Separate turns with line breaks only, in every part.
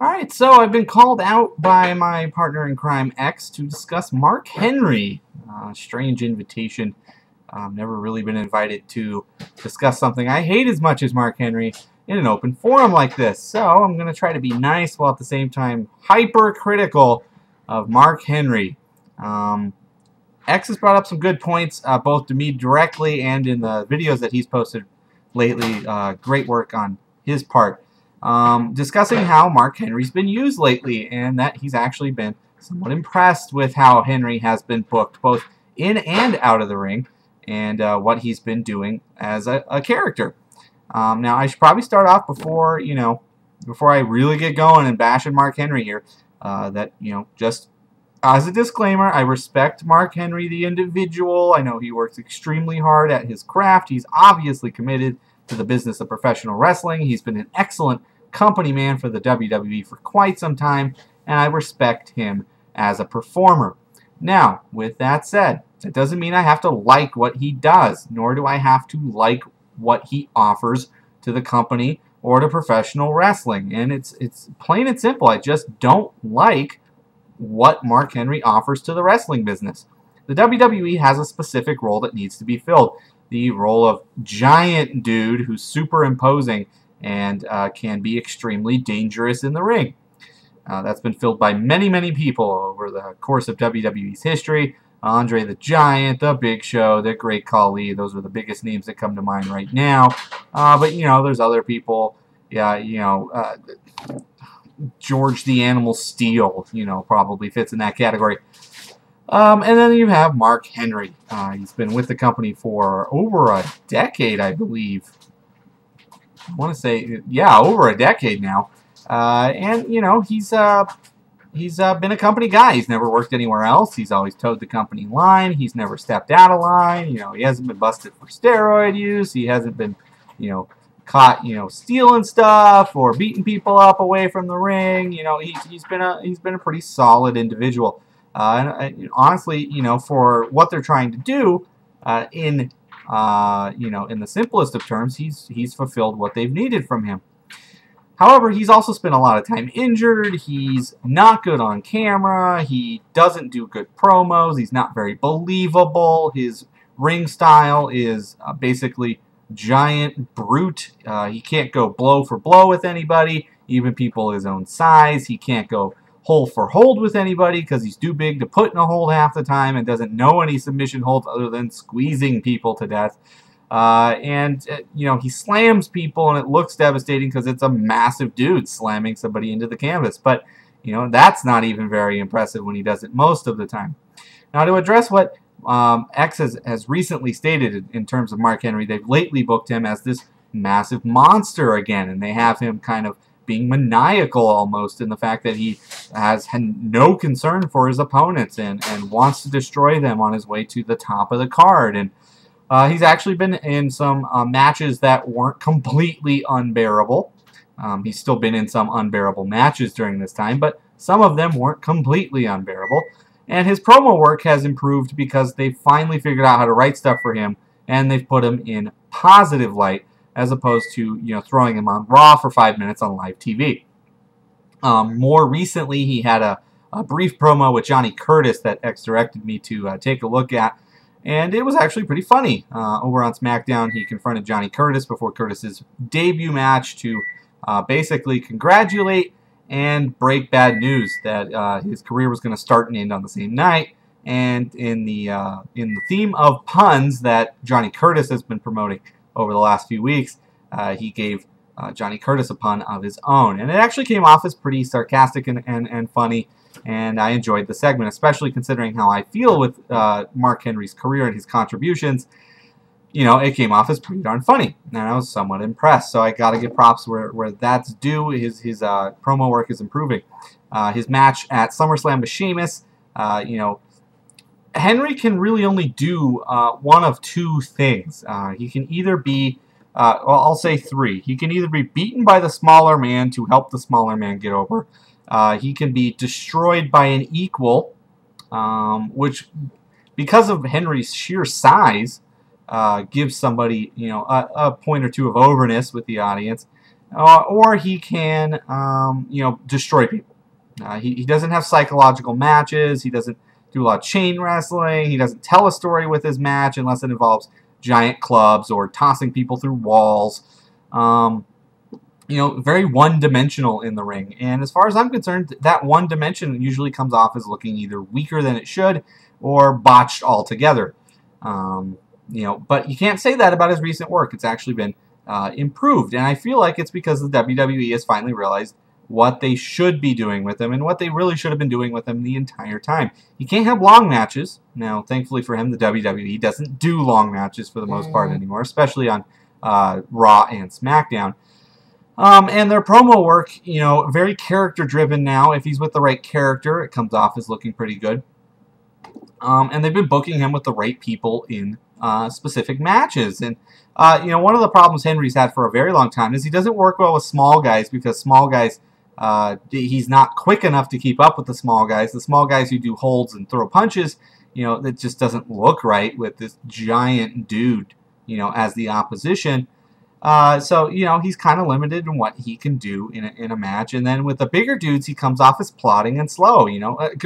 Alright, so I've been called out by my partner in crime, X, to discuss Mark Henry. Strange invitation. Never really been invited to discuss something I hate as much as Mark Henry in an open forum like this. So I'm going to try to be nice while at the same time hypercritical of Mark Henry. X has brought up some good points, both to me directly and in the videos that he's posted lately. Great work on his part. Discussing how Mark Henry's been used lately and that he's actually been somewhat impressed with how Henry has been booked both in and out of the ring and what he's been doing as a character. Now, I should probably start off before I really get going and bashing Mark Henry here, just as a disclaimer, I respect Mark Henry the individual. I know he works extremely hard at his craft. He's obviously committed to the business of professional wrestling. He's been an excellent company man for the WWE for quite some time, and I respect him as a performer. Now, with that said, that doesn't mean I have to like what he does, nor do I have to like what he offers to the company or to professional wrestling. And it's plain and simple. I just don't like what Mark Henry offers to the wrestling business. The WWE has a specific role that needs to be filled. The role of giant dude who's super imposing and can be extremely dangerous in the ring. That's been filled by many, many people over the course of WWE's history. Andre the Giant, The Big Show, The Great Khali, those are the biggest names that come to mind right now. But, there's other people. George the Animal Steel, probably fits in that category. And then you have Mark Henry. He's been with the company for over a decade, I believe. I want to say, yeah, over a decade now. And he's been a company guy. He's never worked anywhere else. He's always towed the company line. He's never stepped out of line. He hasn't been busted for steroid use. He hasn't been, caught, stealing stuff or beating people up away from the ring. He's been a pretty solid individual. And honestly, for what they're trying to do, in the simplest of terms, he's fulfilled what they've needed from him. However, he's also spent a lot of time injured. He's not good on camera. He doesn't do good promos. He's not very believable. His ring style is basically giant brute. He can't go blow for blow with anybody, even people his own size. He can't go hold for hold with anybody because he's too big to put in a hold half the time and doesn't know any submission holds other than squeezing people to death. He slams people and it looks devastating because it's a massive dude slamming somebody into the canvas. But, that's not even very impressive when he does it most of the time. Now, to address what X has recently stated in terms of Mark Henry, they've lately booked him as this massive monster again, and they have him kind of being maniacal almost in the fact that he has no concern for his opponents and wants to destroy them on his way to the top of the card. And he's actually been in some matches that weren't completely unbearable. He's still been in some unbearable matches during this time, but some of them weren't completely unbearable. And his promo work has improved because they finally figured out how to write stuff for him, and they've put him in positive light as opposed to throwing him on Raw for 5 minutes on live TV. More recently, he had a brief promo with Johnny Curtis that X directed me to take a look at, and it was actually pretty funny. Over on SmackDown, he confronted Johnny Curtis before Curtis's debut match to basically congratulate and break bad news that his career was going to start and end on the same night. And in the theme of puns that Johnny Curtis has been promoting over the last few weeks, he gave Johnny Curtis a pun of his own. And it actually came off as pretty sarcastic and funny, and I enjoyed the segment, especially considering how I feel with Mark Henry's career and his contributions. It came off as pretty darn funny, and I was somewhat impressed. So I got to give props where that's due. His promo work is improving. His match at SummerSlam with Sheamus, Henry can really only do one of two things. He can either be, I'll say three. He can either be beaten by the smaller man to help the smaller man get over. He can be destroyed by an equal, which, because of Henry's sheer size, gives somebody, a point or two of overness with the audience. or he can, destroy people. He doesn't have psychological matches. He doesn't do a lot of chain wrestling. He doesn't tell a story with his match unless it involves giant clubs or tossing people through walls. Very one-dimensional in the ring. And as far as I'm concerned, that one dimension usually comes off as looking either weaker than it should or botched altogether. But you can't say that about his recent work. It's actually been improved. And I feel like it's because the WWE has finally realized what they should be doing with him and what they really should have been doing with him the entire time. You can't have long matches. Now, thankfully for him, the WWE doesn't do long matches for the most part anymore, especially on Raw and SmackDown. And their promo work, very character-driven now. If he's with the right character, it comes off as looking pretty good. And they've been booking him with the right people in specific matches. And, one of the problems Henry's had for a very long time is he doesn't work well with small guys because small guys, he's not quick enough to keep up with the small guys. The small guys who do holds and throw punches, it just doesn't look right with this giant dude, as the opposition. So he's kind of limited in what he can do in a match. And then with the bigger dudes, he comes off as plodding and slow.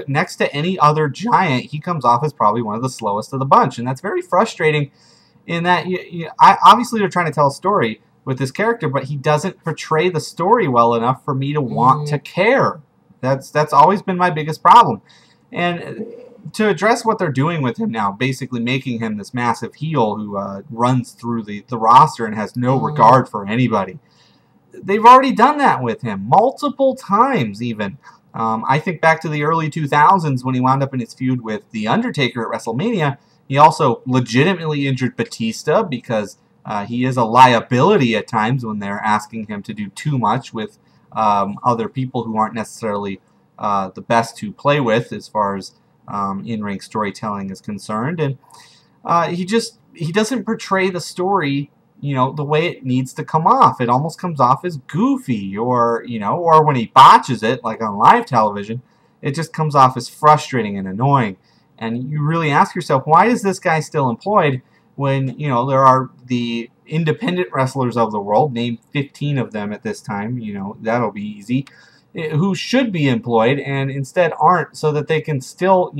Next to any other giant, he comes off as probably one of the slowest of the bunch. And that's very frustrating in that, obviously they're trying to tell a story with this character, but he doesn't portray the story well enough for me to want to care. That's always been my biggest problem. And to address what they're doing with him now, basically making him this massive heel who runs through the roster and has no regard for anybody. They've already done that with him multiple times even. I think back to the early 2000s when he wound up in his feud with The Undertaker at WrestleMania. He also legitimately injured Batista because he is a liability at times when they're asking him to do too much with other people who aren't necessarily the best to play with as far as in-ring storytelling is concerned. And he doesn't portray the story the way it needs to come off. It almost comes off as goofy, or when he botches it like on live television, it just comes off as frustrating and annoying. And you really ask yourself, why is this guy still employed when there are the independent wrestlers of the world, name 15 of them at this time, that'll be easy, who should be employed and instead aren't, so that they can still,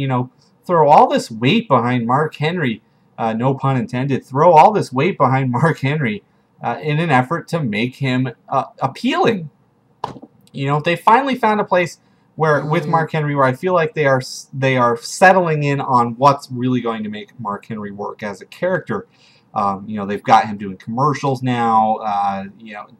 throw all this weight behind Mark Henry, no pun intended, throw all this weight behind Mark Henry in an effort to make him appealing. They finally found a place where, with Mark Henry, where I feel like they are settling in on what's really going to make Mark Henry work as a character. They've got him doing commercials now.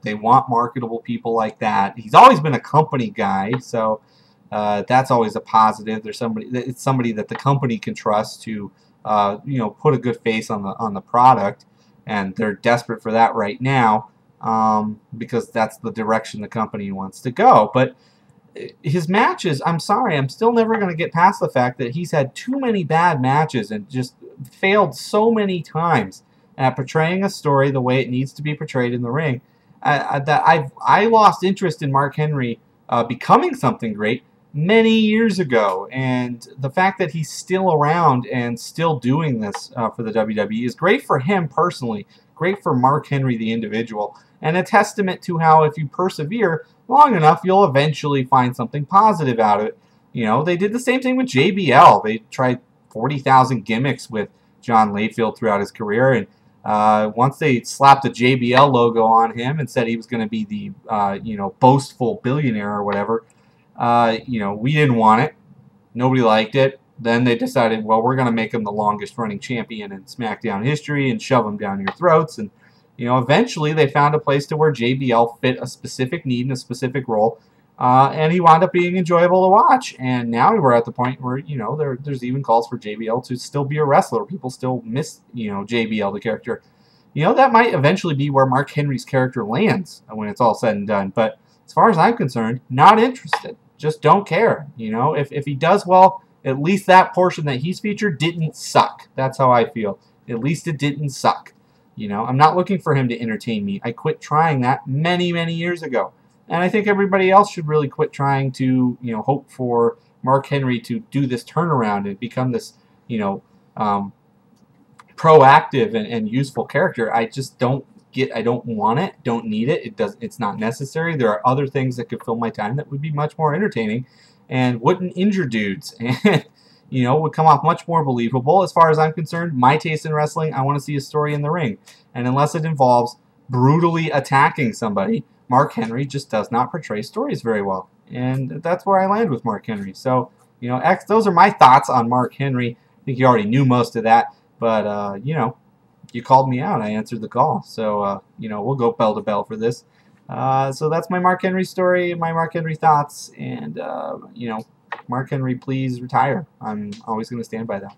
They want marketable people like that. He's always been a company guy, so that's always a positive. It's somebody that the company can trust to, put a good face on the product, and they're desperate for that right now because that's the direction the company wants to go. But his matches, I'm sorry, I'm still never going to get past the fact that he's had too many bad matches and just failed so many times at portraying a story the way it needs to be portrayed in the ring. I lost interest in Mark Henry becoming something great many years ago, and the fact that he's still around and still doing this for the WWE is great for him personally, great for Mark Henry the individual, and a testament to how if you persevere long enough, you'll eventually find something positive out of it. They did the same thing with JBL. They tried 40,000 gimmicks with John Layfield throughout his career, and once they slapped the JBL logo on him and said he was going to be the, boastful billionaire or whatever, we didn't want it. Nobody liked it. Then they decided, well, we're going to make him the longest running champion in SmackDown history and shove him down your throats. And, eventually they found a place to where JBL fit a specific need and a specific role. And he wound up being enjoyable to watch. And now we're at the point where, there's even calls for JBL to still be a wrestler. People still miss, JBL, the character. That might eventually be where Mark Henry's character lands when it's all said and done. But as far as I'm concerned, not interested. Just don't care. If he does well, at least that portion that he's featured didn't suck. That's how I feel. At least it didn't suck. I'm not looking for him to entertain me. I quit trying that many, many years ago. And I think everybody else should really quit trying to, hope for Mark Henry to do this turnaround and become this, proactive and useful character. I just don't like it. I don't want it. Don't need it. It's not necessary. There are other things that could fill my time that would be much more entertaining and wouldn't injure dudes and would come off much more believable. As far as I'm concerned, my taste in wrestling, I want to see a story in the ring. And unless it involves brutally attacking somebody, Mark Henry just does not portray stories very well. And that's where I land with Mark Henry. So, X, those are my thoughts on Mark Henry. I think you already knew most of that. But, you called me out. I answered the call. So, we'll go bell to bell for this. So that's my Mark Henry story, my Mark Henry thoughts. And, Mark Henry, please retire. I'm always going to stand by that.